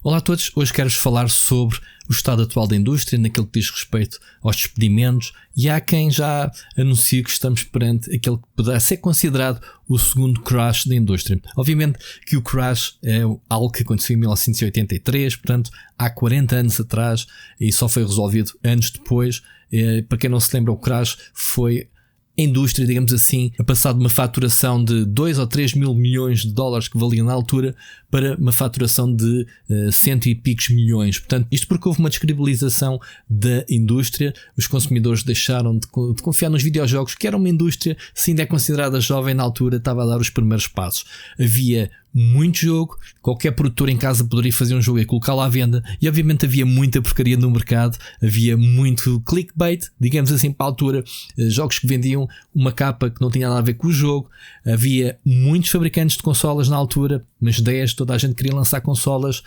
Olá a todos, hoje quero-vos falar sobre o estado atual da indústria naquilo que diz respeito aos despedimentos, e há quem já anuncie que estamos perante aquele que poderá ser considerado o segundo crash da indústria. Obviamente que o crash é algo que aconteceu em 1983, portanto há 40 anos atrás, e só foi resolvido anos depois. Para quem não se lembra, o crash foi a indústria, digamos assim, a passar de uma faturação de 2 ou 3 mil milhões de dólares que valia na altura para uma faturação de cento e picos milhões. Portanto, isto porque houve uma descredibilização da indústria. Os consumidores deixaram de confiar nos videojogos, que era uma indústria, se ainda é considerada jovem na altura, estava a dar os primeiros passos. Havia muito jogo, qualquer produtor em casa poderia fazer um jogo e colocá-lo à venda, e obviamente havia muita porcaria no mercado, havia muito clickbait, digamos assim, para a altura, jogos que vendiam uma capa que não tinha nada a ver com o jogo. Havia muitos fabricantes de consolas na altura, mas 10, toda a gente queria lançar consolas,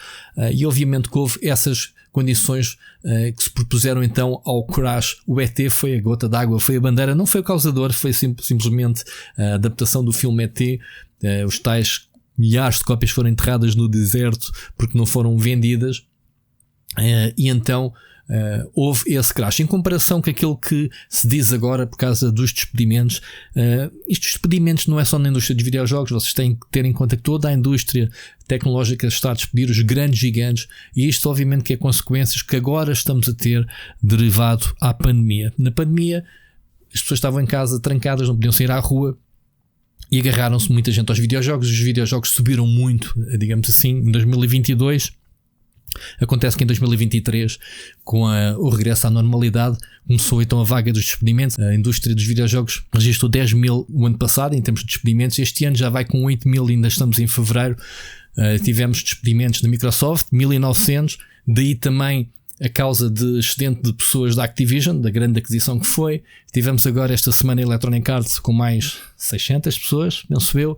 e obviamente que houve essas condições que se propuseram então ao crash. O ET foi a gota d'água, foi a bandeira, não foi o causador, foi simplesmente a adaptação do filme ET. Os tais milhares de cópias foram enterradas no deserto porque não foram vendidas, e então houve esse crash. Em comparação com aquilo que se diz agora por causa dos despedimentos, estes despedimentos não é só na indústria dos videojogos. Vocês têm que ter em conta que toda a indústria tecnológica está a despedir os grandes gigantes, e isto obviamente que é consequências que agora estamos a ter derivado à pandemia. Na pandemia as pessoas estavam em casa trancadas, não podiam sair à rua, e agarraram-se muita gente aos videojogos. Os videojogos subiram muito, digamos assim, em 2022. Acontece que em 2023, com o regresso à normalidade, começou então a vaga dos despedimentos. A indústria dos videojogos registrou 10 mil o ano passado em termos de despedimentos. Este ano já vai com 8 mil, ainda estamos em fevereiro. Tivemos despedimentos da Microsoft, 1900, daí também a causa de excedente de pessoas da Activision, da grande aquisição que foi. Tivemos agora esta semana a Electronic Arts com mais 600 pessoas, penso eu,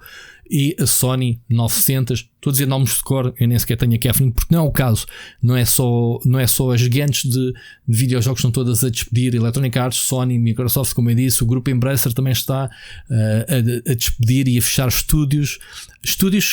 e a Sony 900. Estou a dizer nomes de cor, eu nem sequer tenho aqui à frente, porque não é o caso. Não é só as gigantes de videojogos, estão todas a despedir. Electronic Arts, Sony, Microsoft, como eu disse. O grupo Embracer também está a despedir e a fechar estúdios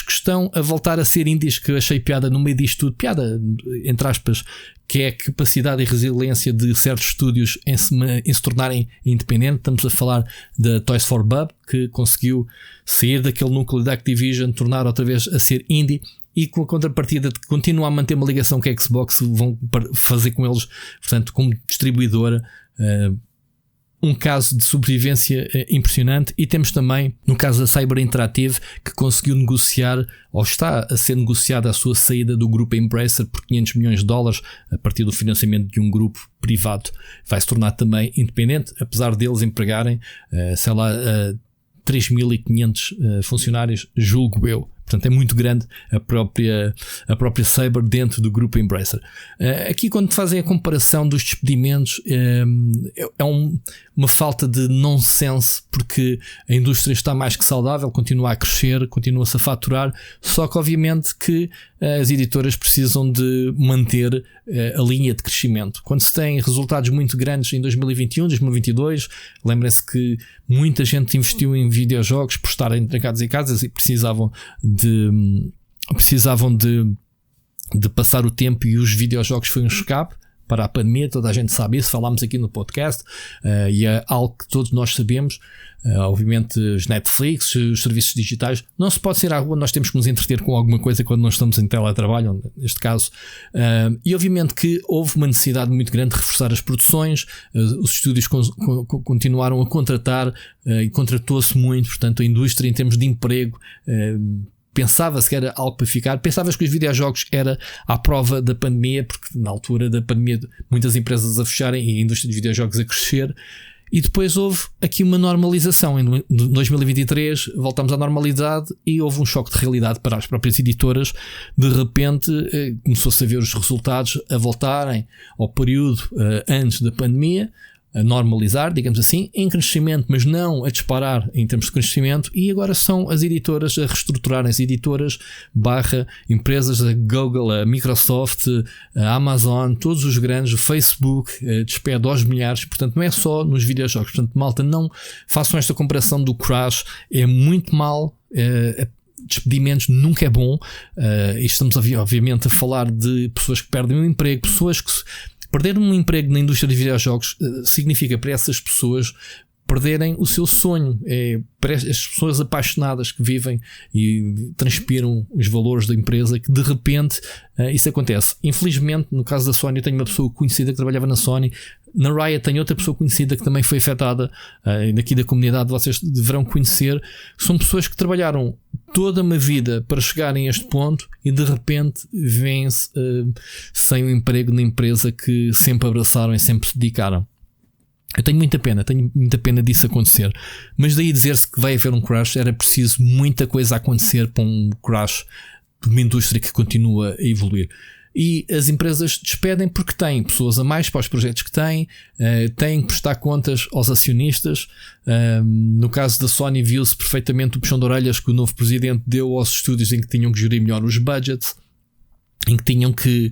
que estão a voltar a ser indies, que eu achei piada no meio disto tudo. Piada, entre aspas, que é a capacidade e resiliência de certos estúdios em se tornarem independentes. Estamos a falar da Toys for Bob, que conseguiu sair daquele núcleo da Activision, tornar outra vez a ser indie, e com a contrapartida de continuar a manter uma ligação com a Xbox, vão fazer com eles, portanto, como distribuidora, um caso de sobrevivência impressionante. E temos também, no caso da Cyber Interactive, que conseguiu negociar, ou está a ser negociada, a sua saída do grupo Embracer por 500 milhões de dólares, a partir do financiamento de um grupo privado. Vai se tornar também independente, apesar deles empregarem, 3.500 funcionários, julgo eu. Portanto, é muito grande a própria Saber dentro do grupo Embracer. Aqui, quando fazem a comparação dos despedimentos, é uma falta de nonsense, porque a indústria está mais que saudável, continua a crescer, continua-se a faturar, só que obviamente que as editoras precisam de manter a linha de crescimento. Quando se tem resultados muito grandes em 2021, 2022, lembrem-se que muita gente investiu em videojogos por estarem trancados em casas e precisavam de passar o tempo, e os videojogos foi um escape para a pandemia. Toda a gente sabe isso, falámos aqui no podcast, e é algo que todos nós sabemos. Obviamente os Netflix, os serviços digitais, não se pode sair à rua, nós temos que nos entreter com alguma coisa quando nós estamos em teletrabalho, neste caso, e obviamente que houve uma necessidade muito grande de reforçar as produções. Os estúdios continuaram a contratar, e contratou-se muito. Portanto, a indústria, em termos de emprego, pensava-se que era algo para ficar. Pensava-se que os videojogos era à prova da pandemia, porque na altura da pandemia muitas empresas a fecharem e a indústria dos videojogos a crescer. E depois houve aqui uma normalização. Em 2023 voltamos à normalidade e houve um choque de realidade para as próprias editoras. De repente começou-se a ver os resultados a voltarem ao período antes da pandemia, a normalizar, digamos assim, em crescimento, mas não a disparar em termos de crescimento. E agora são as editoras a reestruturarem, as editoras / empresas, a Google, a Microsoft, a Amazon, todos os grandes, o Facebook, despede aos milhares. Portanto, não é só nos videojogos. Portanto, malta, não façam esta comparação do crash, é muito mal. despedimentos nunca é bom. E estamos obviamente a falar de pessoas que perdem o emprego, pessoas que perder um emprego na indústria de videojogos significa para essas pessoas perderem o seu sonho. É para as pessoas apaixonadas que vivem e transpiram os valores da empresa que de repente isso acontece. Infelizmente, no caso da Sony, eu tenho uma pessoa conhecida que trabalhava na Sony. Na Riot tenho outra pessoa conhecida que também foi afetada, daqui da comunidade vocês deverão conhecer. São pessoas que trabalharam toda uma vida para chegarem a este ponto e de repente vêm-se sem o emprego na empresa que sempre abraçaram e sempre se dedicaram. Eu tenho muita pena disso acontecer. Mas daí dizer-se que vai haver um crash, era preciso muita coisa a acontecer para um crash de uma indústria que continua a evoluir. E as empresas despedem porque têm pessoas a mais para os projetos que têm que prestar contas aos acionistas. No caso da Sony, viu-se perfeitamente o puxão de orelhas que o novo presidente deu aos estúdios em que tinham que gerir melhor os budgets, em que tinham que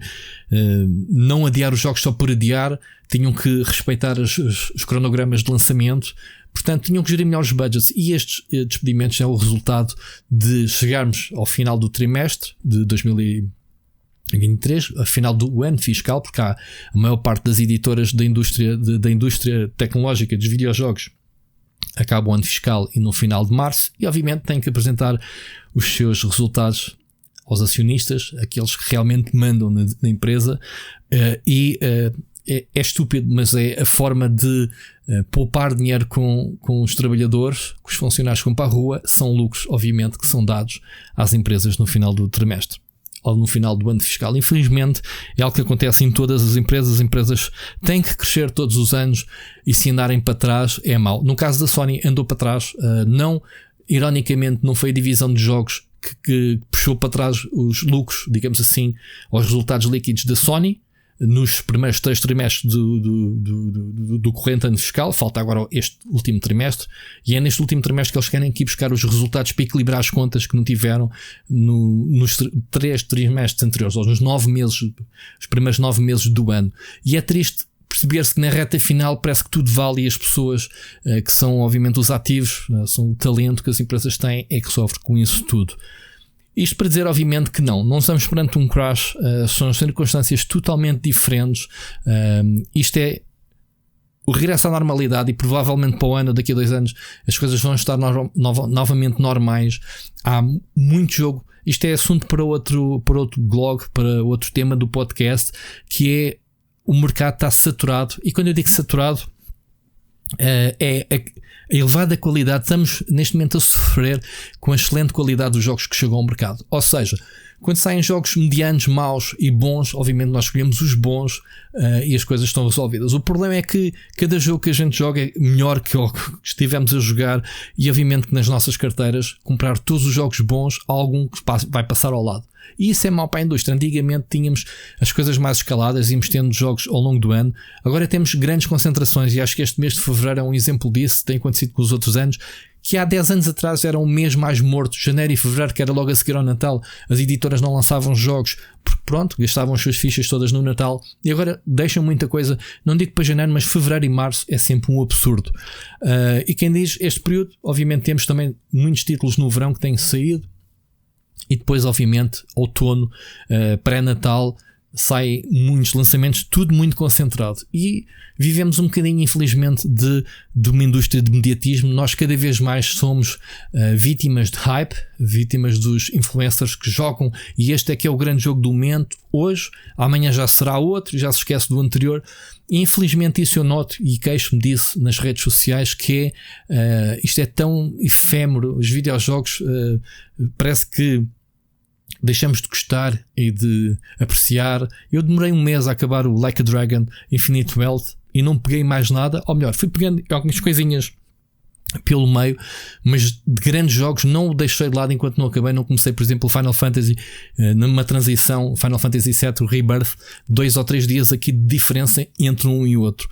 não adiar os jogos só por adiar, tinham que respeitar os cronogramas de lançamento. Portanto, tinham que gerir melhor os budgets. E estes despedimentos é o resultado de chegarmos ao final do trimestre de 2023, ao final do ano fiscal, porque há a maior parte das editoras da indústria tecnológica dos videojogos acaba o ano fiscal e no final de março, e obviamente têm que apresentar os seus resultados aos acionistas, aqueles que realmente mandam na empresa, é estúpido, mas é a forma de poupar dinheiro com os trabalhadores, que os funcionários que vão para a rua, são lucros, obviamente, que são dados às empresas no final do trimestre ou no final do ano fiscal. Infelizmente é algo que acontece em todas as empresas têm que crescer todos os anos e se andarem para trás é mau. No caso da Sony andou para trás, ironicamente não foi a divisão de jogos que puxou para trás os lucros, digamos assim, aos resultados líquidos da Sony nos primeiros 3 trimestres do corrente ano fiscal. Falta agora este último trimestre, e é neste último trimestre que eles querem aqui buscar os resultados para equilibrar as contas que não tiveram nos 3 trimestres anteriores, ou nos 9 meses, os primeiros 9 meses do ano. E é triste perceber-se que na reta final parece que tudo vale, e as pessoas que são obviamente os ativos, são o talento que as empresas têm, é que sofre com isso tudo. Isto para dizer obviamente que não estamos perante um crash, são circunstâncias totalmente diferentes. Isto é o regresso à normalidade, e provavelmente para o ano, daqui a 2 anos, as coisas vão estar novamente normais. Há muito jogo. Isto é assunto para outro blog, para outro tema do podcast, que é: o mercado está saturado. E quando eu digo saturado, é a elevada qualidade. Estamos neste momento a sofrer com a excelente qualidade dos jogos que chegam ao mercado. Ou seja, quando saem jogos medianos, maus e bons, obviamente nós escolhemos os bons, e as coisas estão resolvidas. O problema é que cada jogo que a gente joga é melhor que o que estivemos a jogar, e obviamente que nas nossas carteiras comprar todos os jogos bons, algum que vai passar ao lado. E isso é mau para a indústria. Antigamente tínhamos as coisas mais escaladas, íamos tendo jogos ao longo do ano. Agora temos grandes concentrações, e acho que este mês de fevereiro é um exemplo disso. Tem acontecido com os outros anos, que há 10 anos atrás era um mês mais morto. Janeiro e fevereiro, que era logo a seguir ao Natal, as editoras não lançavam jogos porque pronto, gastavam as suas fichas todas no Natal, e agora deixam muita coisa. Não digo para janeiro, mas fevereiro e março é sempre um absurdo. E quem diz este período, obviamente temos também muitos títulos no verão que têm saído. E depois obviamente outono, pré-natal, sai muitos lançamentos, tudo muito concentrado, e vivemos um bocadinho infelizmente de uma indústria de mediatismo. Nós cada vez mais somos vítimas de hype, vítimas dos influencers que jogam, e este é que é o grande jogo do momento hoje, amanhã já será outro, já se esquece do anterior. E infelizmente isso eu noto e queixo-me disso nas redes sociais, que é isto é tão efêmero. Os videojogos parece que deixamos de gostar e de apreciar. Eu demorei um mês a acabar o Like a Dragon Infinite Wealth e não peguei mais nada, ou melhor, fui pegando algumas coisinhas pelo meio, mas de grandes jogos não o deixei de lado enquanto não acabei. Não comecei, por exemplo, Final Fantasy numa transição, Final Fantasy VII, o Rebirth, 2 ou 3 dias aqui de diferença entre um e outro.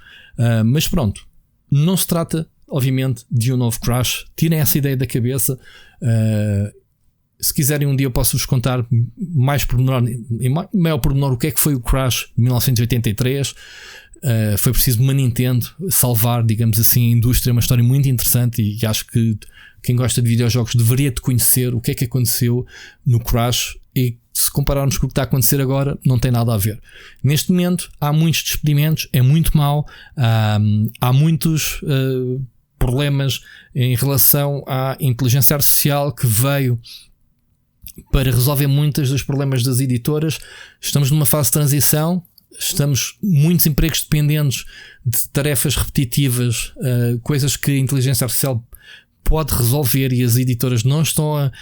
Mas pronto, não se trata obviamente de um novo crash, tirem essa ideia da cabeça. Se quiserem um dia eu posso-vos contar mais pormenor, em maior pormenor, o que é que foi o crash de 1983. Foi preciso uma Nintendo salvar, digamos assim, a indústria. Uma história muito interessante, e acho que quem gosta de videojogos deveria de conhecer o que é que aconteceu no crash, e se compararmos com o que está a acontecer agora, não tem nada a ver. Neste momento há muitos despedimentos, é muito mau, há muitos problemas em relação à inteligência artificial que veio para resolver muitos dos problemas das editoras. Estamos numa fase de transição, estamos muitos empregos dependentes de tarefas repetitivas, coisas que a inteligência artificial pode resolver, e as editoras não estão a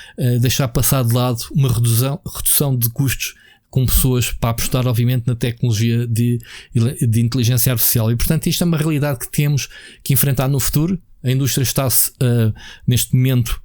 deixar passar de lado uma redução de custos com pessoas para apostar obviamente na tecnologia de inteligência artificial. E portanto isto é uma realidade que temos que enfrentar no futuro. A indústria está-se neste momento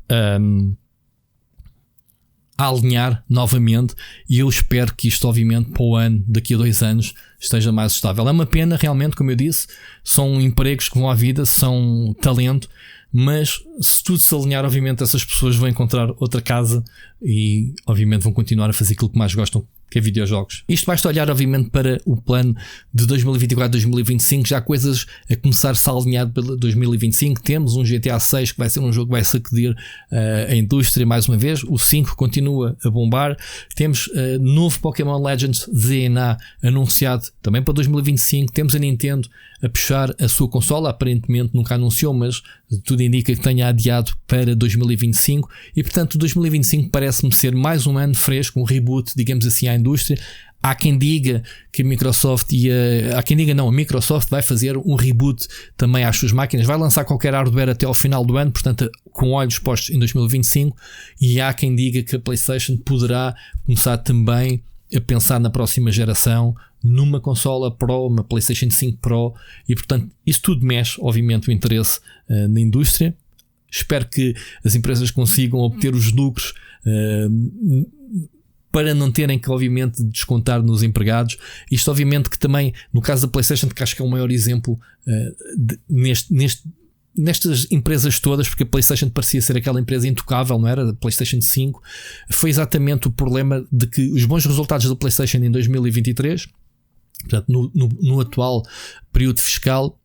a alinhar novamente, e eu espero que isto obviamente para o ano, daqui a 2 anos, esteja mais estável. É uma pena realmente, como eu disse, são empregos que vão à vida, são talento, mas se tudo se alinhar, obviamente essas pessoas vão encontrar outra casa e obviamente vão continuar a fazer aquilo que mais gostam, que é videojogos. Isto basta olhar obviamente para o plano de 2024-2025, já coisas a começar-se a alinhar para 2025. Temos um GTA 6 que vai ser um jogo que vai sacudir a indústria mais uma vez. O 5 continua a bombar. Temos novo Pokémon Legends DNA anunciado também para 2025. Temos a Nintendo a puxar a sua consola, aparentemente nunca anunciou, mas tudo indica que tenha adiado para 2025, e portanto 2025 parece-me ser mais um ano fresco, um reboot, digamos assim, à indústria. Há quem diga que a Microsoft a Microsoft vai fazer um reboot também às suas máquinas, vai lançar qualquer hardware até ao final do ano, portanto com olhos postos em 2025, e há quem diga que a PlayStation poderá começar também a pensar na próxima geração, numa consola Pro, uma PlayStation 5 Pro, e portanto isso tudo mexe obviamente o interesse na indústria. Espero que as empresas consigam obter os lucros para não terem que obviamente descontar nos empregados. Isto obviamente que também no caso da PlayStation, que acho que é o maior exemplo nestas empresas todas, porque a PlayStation parecia ser aquela empresa intocável, não era? A PlayStation 5 foi exatamente o problema de que os bons resultados da PlayStation em 2023, portanto no atual período fiscal,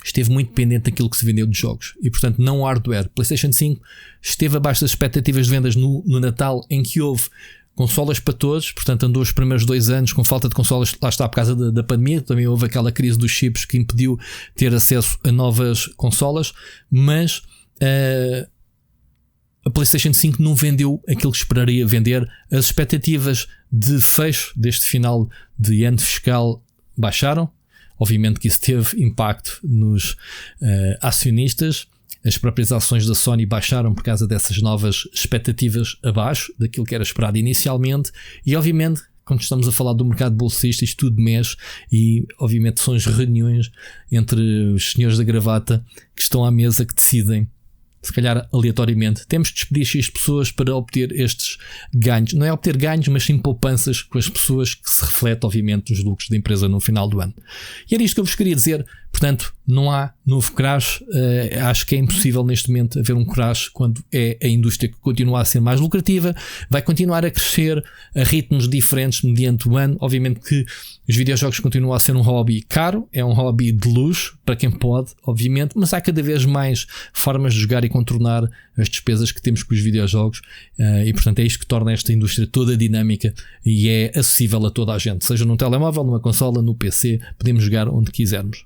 esteve muito dependente daquilo que se vendeu de jogos, e portanto não hardware. PlayStation 5 esteve abaixo das expectativas de vendas no Natal, em que houve consolas para todos, portanto andou os primeiros 2 anos com falta de consolas, lá está, por causa da pandemia. Também houve aquela crise dos chips que impediu ter acesso a novas consolas, mas a PlayStation 5 não vendeu aquilo que esperaria vender. As expectativas de fecho deste final de ano fiscal baixaram. Obviamente que isso teve impacto nos acionistas. As próprias ações da Sony baixaram por causa dessas novas expectativas abaixo daquilo que era esperado inicialmente. E obviamente, quando estamos a falar do mercado bolsista, isto tudo mexe, e obviamente são as reuniões entre os senhores da gravata que estão à mesa que decidem, se calhar aleatoriamente, temos de despedir X pessoas para obter estes ganhos. Não é obter ganhos, mas sim poupanças com as pessoas, que se reflete obviamente nos lucros da empresa no final do ano. E era isto que eu vos queria dizer. Portanto, não há novo crash. Acho que é impossível neste momento haver um crash quando é a indústria que continua a ser mais lucrativa, vai continuar a crescer a ritmos diferentes mediante o ano. Obviamente que os videojogos continuam a ser um hobby caro, é um hobby de luxo para quem pode, obviamente, mas há cada vez mais formas de jogar e contornar as despesas que temos com os videojogos, e portanto é isto que torna esta indústria toda dinâmica e é acessível a toda a gente, seja num telemóvel, numa consola, no PC, podemos jogar onde quisermos.